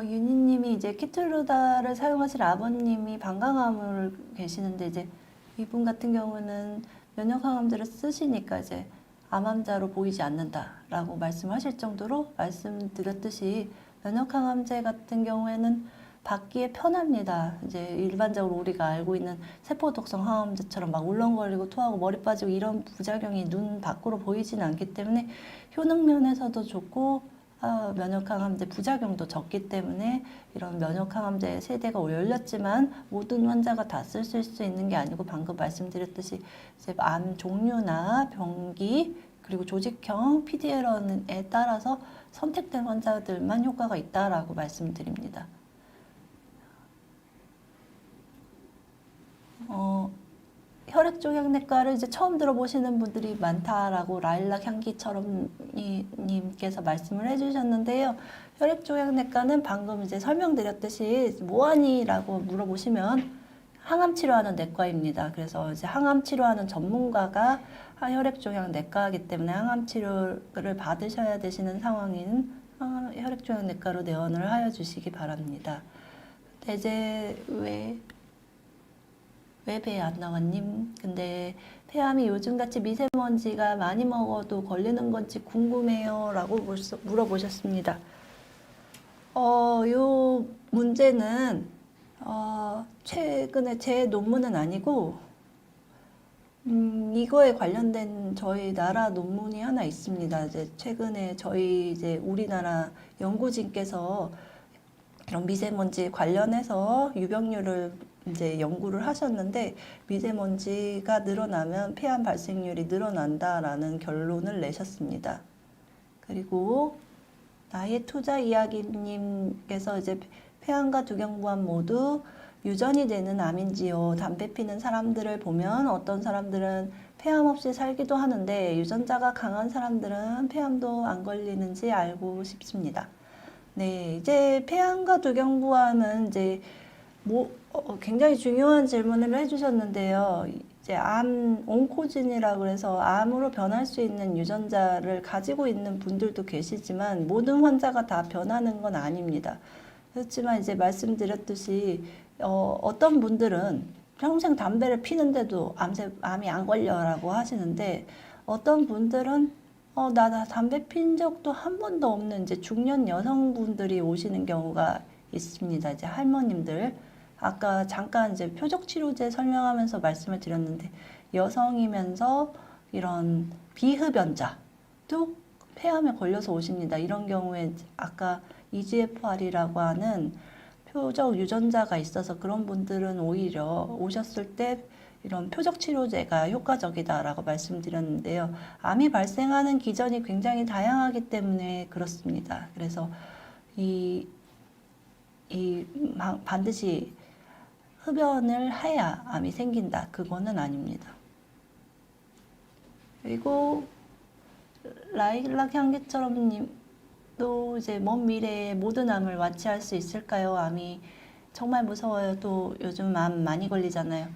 유니님이 이제 키틀루다를 사용하실 아버님이 방광암을 계시는데 이제 이분 같은 경우는 면역항암제를 쓰시니까 이제 암환자로 보이지 않는다라고 말씀하실 정도로 말씀드렸듯이 면역항암제 같은 경우에는 받기에 편합니다. 이제 일반적으로 우리가 알고 있는 세포독성 항암제처럼 막 울렁거리고 토하고 머리 빠지고 이런 부작용이 눈 밖으로 보이지는 않기 때문에 효능 면에서도 좋고 면역항암제 부작용도 적기 때문에 이런 면역항암제 세대가 열렸지만 모든 환자가 다 쓸 수 있는 게 아니고 방금 말씀드렸듯이 이제 암 종류나 병기 그리고 조직형 PDL에 따라서 선택된 환자들만 효과가 있다라고 말씀드립니다. 혈액종양내과를 이제 처음 들어보시는 분들이 많다라고 라일락 향기처럼 님께서 말씀을 해주셨는데요. 혈액종양내과는 방금 이제 설명드렸듯이 뭐하니라고 물어보시면 항암 치료하는 내과입니다. 그래서 이제 항암 치료하는 전문가가 혈액종양내과이기 때문에 항암 치료를 받으셔야 되시는 상황인 혈액종양내과로 내원을 하여 주시기 바랍니다. 이제 왜 배 안 나왔님? 근데 폐암이 요즘같이 미세먼지가 많이 먹어도 걸리는 건지 궁금해요 라고 물어보셨습니다. 요 문제는 최근에 제 논문은 아니고 이거에 관련된 저희 나라 논문이 하나 있습니다. 이제 최근에 저희 이제 우리나라 연구진께서 이런 미세먼지 관련해서 유병률을 이제 연구를 하셨는데 미세먼지가 늘어나면 폐암 발생률이 늘어난다라는 결론을 내셨습니다. 그리고 나의 투자 이야기님께서 이제 폐암과 두경부암 모두 유전이 되는 암인지요. 담배 피는 사람들을 보면 어떤 사람들은 폐암 없이 살기도 하는데 유전자가 강한 사람들은 폐암도 안 걸리는지 알고 싶습니다. 네, 이제 폐암과 두경부암은 이제 굉장히 중요한 질문을 해주셨는데요. 이제 온코진이라고 해서 암으로 변할 수 있는 유전자를 가지고 있는 분들도 계시지만 모든 환자가 다 변하는 건 아닙니다. 그렇지만 이제 말씀드렸듯이 어떤 분들은 평생 담배를 피는데도 암이 안 걸려라고 하시는데 어떤 분들은 나 담배 핀 적도 한 번도 없는 이제 중년 여성분들이 오시는 경우가 있습니다. 이제 할머님들. 아까 잠깐 이제 표적치료제 설명하면서 말씀을 드렸는데 여성이면서 이런 비흡연자도 폐암에 걸려서 오십니다. 이런 경우에 아까 EGFR이라고 하는 표적 유전자가 있어서 그런 분들은 오히려 오셨을 때 이런 표적 치료제가 효과적이다라고 말씀드렸는데요. 암이 발생하는 기전이 굉장히 다양하기 때문에 그렇습니다. 그래서 반드시 흡연을 해야 암이 생긴다. 그거는 아닙니다. 그리고 라일락 향기처럼 님도 이제 먼 미래에 모든 암을 완치할 수 있을까요? 암이 정말 무서워요. 또 요즘 암 많이 걸리잖아요.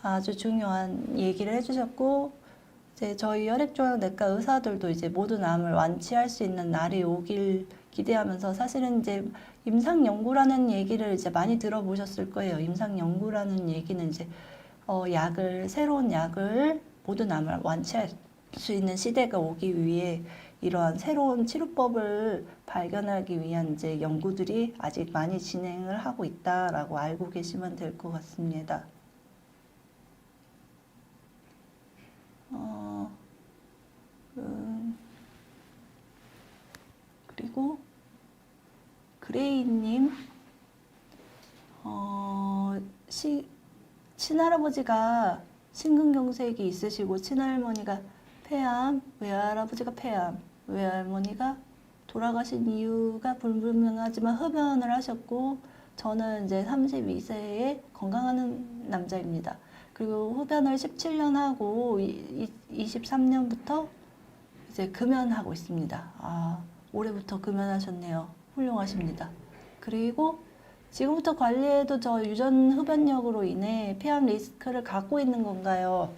아주 중요한 얘기를 해주셨고 이제 저희 혈액종양내과 의사들도 이제 모든 암을 완치할 수 있는 날이 오길 기대하면서 사실은 이제 임상연구라는 얘기를 이제 많이 들어보셨을 거예요. 임상연구라는 얘기는 이제 새로운 약을 모든 암을 완치할 수 있는 시대가 오기 위해 이러한 새로운 치료법을 발견하기 위한 이제 연구들이 아직 많이 진행을 하고 있다라고 알고 계시면 될 것 같습니다. 그리고 그레이님, 친할아버지가 심근경색이 있으시고 친할머니가 폐암, 외할아버지가 폐암, 외할머니가 돌아가신 이유가 불분명하지만 흡연을 하셨고 저는 이제 32세에 건강한 남자입니다. 그리고 흡연을 17년 하고 23년부터 이제 금연하고 있습니다. 올해부터 금연하셨네요. 훌륭하십니다. 그리고 지금부터 관리해도 저 유전 흡연력으로 인해 폐암 리스크를 갖고 있는 건가요?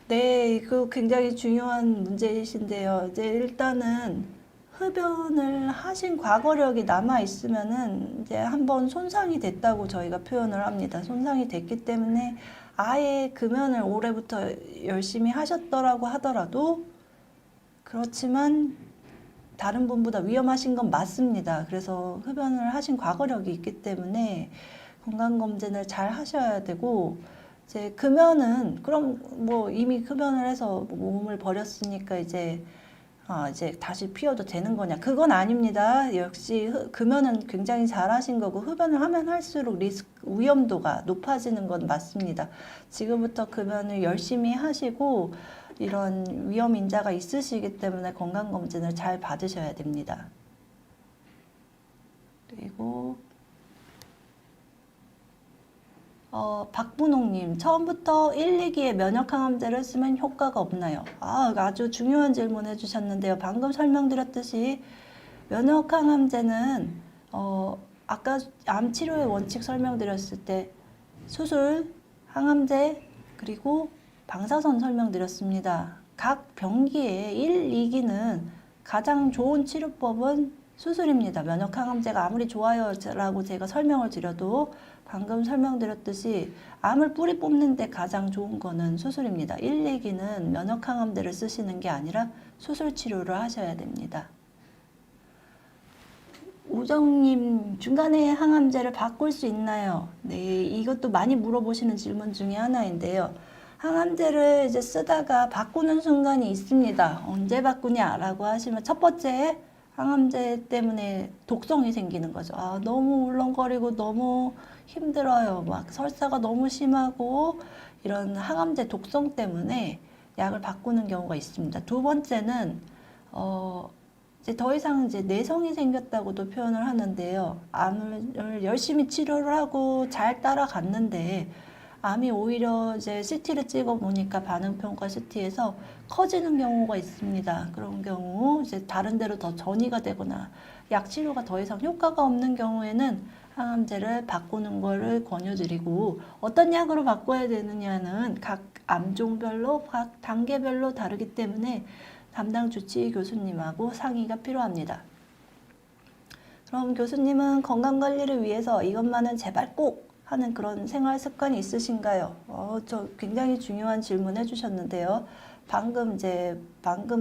네, 그 굉장히 중요한 문제이신데요. 이제 일단은 흡연을 하신 과거력이 남아 있으면은 이제 한번 손상이 됐다고 저희가 표현을 합니다. 손상이 됐기 때문에 아예 금연을 올해부터 열심히 하셨더라고 하더라도 그렇지만 다른 분보다 위험하신 건 맞습니다. 그래서 흡연을 하신 과거력이 있기 때문에 건강검진을 잘 하셔야 되고, 이제 금연은 그럼 뭐 이미 흡연을 해서 몸을 버렸으니까 이제 이제 다시 피워도 되는 거냐? 그건 아닙니다. 역시 금연은 굉장히 잘하신 거고 흡연을 하면 할수록 위험도가 높아지는 건 맞습니다. 지금부터 금연을 열심히 하시고 이런 위험 인자가 있으시기 때문에 건강검진을 잘 받으셔야 됩니다. 그리고 박분홍님, 처음부터 1, 2기에 면역항암제를 쓰면 효과가 없나요? 아주 중요한 질문 해주셨는데요. 방금 설명드렸듯이 면역항암제는 아까 암치료의 원칙 설명드렸을 때 수술, 항암제, 그리고 방사선 설명드렸습니다. 각 병기의 1, 2기는 가장 좋은 치료법은 수술입니다. 면역항암제가 아무리 좋아요 라고 제가 설명을 드려도 방금 설명드렸듯이 암을 뿌리 뽑는 데 가장 좋은 거는 수술입니다. 1, 2기는 면역항암제를 쓰시는 게 아니라 수술 치료를 하셔야 됩니다. 우정님, 중간에 항암제를 바꿀 수 있나요? 네, 이것도 많이 물어보시는 질문 중에 하나인데요. 항암제를 이제 쓰다가 바꾸는 순간이 있습니다. 언제 바꾸냐라고 하시면 첫 번째, 항암제 때문에 독성이 생기는 거죠. 너무 울렁거리고 너무 힘들어요. 막 설사가 너무 심하고 이런 항암제 독성 때문에 약을 바꾸는 경우가 있습니다. 두 번째는 이제 더 이상 이제 내성이 생겼다고도 표현을 하는데요. 암을 열심히 치료를 하고 잘 따라갔는데 암이 오히려 이제 CT를 찍어 보니까 반응평가 CT에서 커지는 경우가 있습니다. 그런 경우 이제 다른 데로 더 전이가 되거나 약 치료가 더 이상 효과가 없는 경우에는 항암제를 바꾸는 거를 권유드리고, 어떤 약으로 바꿔야 되느냐는 각 암종별로 각 단계별로 다르기 때문에 담당 주치의 교수님하고 상의가 필요합니다. 그럼 교수님은 건강관리를 위해서 이것만은 제발 꼭 하는 그런 생활 습관이 있으신가요? 저 굉장히 중요한 질문 해주셨는데요. 방금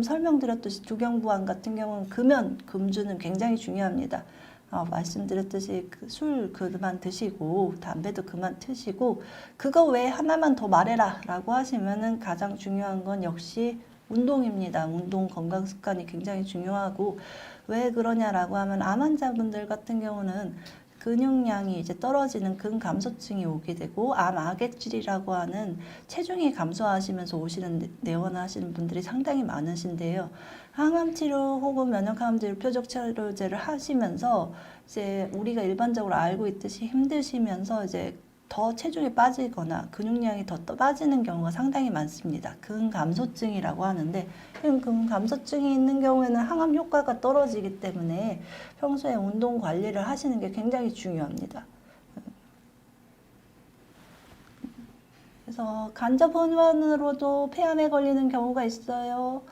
설명드렸듯이 주경부암 같은 경우는 금주는 굉장히 중요합니다. 말씀드렸듯이 술 그만 드시고 담배도 그만 드시고, 그거 외에 하나만 더 말해라 라고 하시면은 가장 중요한 건 역시 운동입니다. 운동 건강 습관이 굉장히 중요하고, 왜 그러냐라고 하면 암 환자분들 같은 경우는 근육량이 이제 떨어지는 근감소증이 오게 되고, 암 악액질이라고 하는 체중이 감소하시면서 내원하시는 분들이 상당히 많으신데요. 항암치료 혹은 면역항암제를 표적치료제를 하시면서 이제 우리가 일반적으로 알고 있듯이 힘드시면서 이제 더 체중이 빠지거나 근육량이 더 빠지는 경우가 상당히 많습니다. 근감소증이라고 하는데, 근감소증이 있는 경우에는 항암 효과가 떨어지기 때문에 평소에 운동 관리를 하시는 게 굉장히 중요합니다. 그래서 간접 혼란으로도 폐암에 걸리는 경우가 있어요.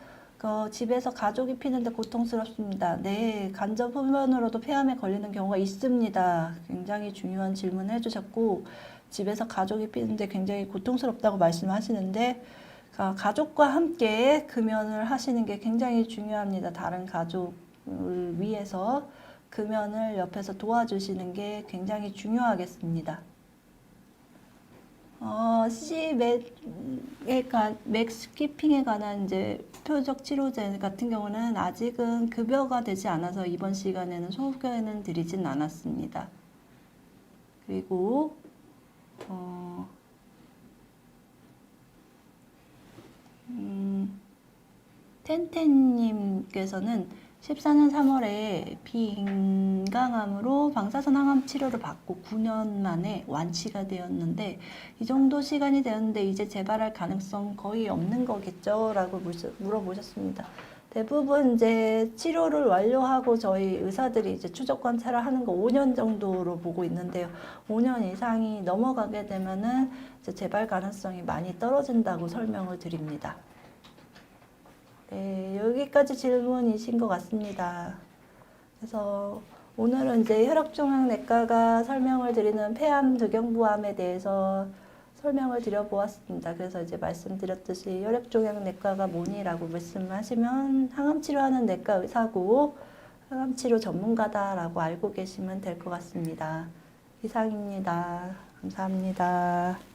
집에서 가족이 피는데 고통스럽습니다. 네, 간접 흡연으로도 폐암에 걸리는 경우가 있습니다. 굉장히 중요한 질문 해주셨고, 집에서 가족이 피는데 굉장히 고통스럽다고 말씀하시는데, 가족과 함께 금연을 하시는 게 굉장히 중요합니다. 다른 가족을 위해서 금연을 옆에서 도와주시는 게 굉장히 중요하겠습니다. 맥스키핑에 관한 이제 표적 치료제 같은 경우는 아직은 급여가 되지 않아서 이번 시간에는 소개는 드리진 않았습니다. 그리고 텐텐님께서는 14년 3월에 비인강암으로 방사선 항암 치료를 받고 9년 만에 완치가 되었는데, 이 정도 시간이 되었는데 이제 재발할 가능성 거의 없는 거겠죠? 라고 물어보셨습니다. 대부분 이제 치료를 완료하고 저희 의사들이 이제 추적 관찰을 하는 거 5년 정도로 보고 있는데요. 5년 이상이 넘어가게 되면은 이제 재발 가능성이 많이 떨어진다고 설명을 드립니다. 네, 여기까지 질문이신 것 같습니다. 그래서 오늘은 이제 혈액종양내과가 설명을 드리는 폐암 두경부암에 대해서 설명을 드려보았습니다. 그래서 이제 말씀드렸듯이 혈액종양내과가 뭐니라고 말씀하시면 항암치료하는 내과 의사고 항암치료 전문가다라고 알고 계시면 될 것 같습니다. 이상입니다. 감사합니다.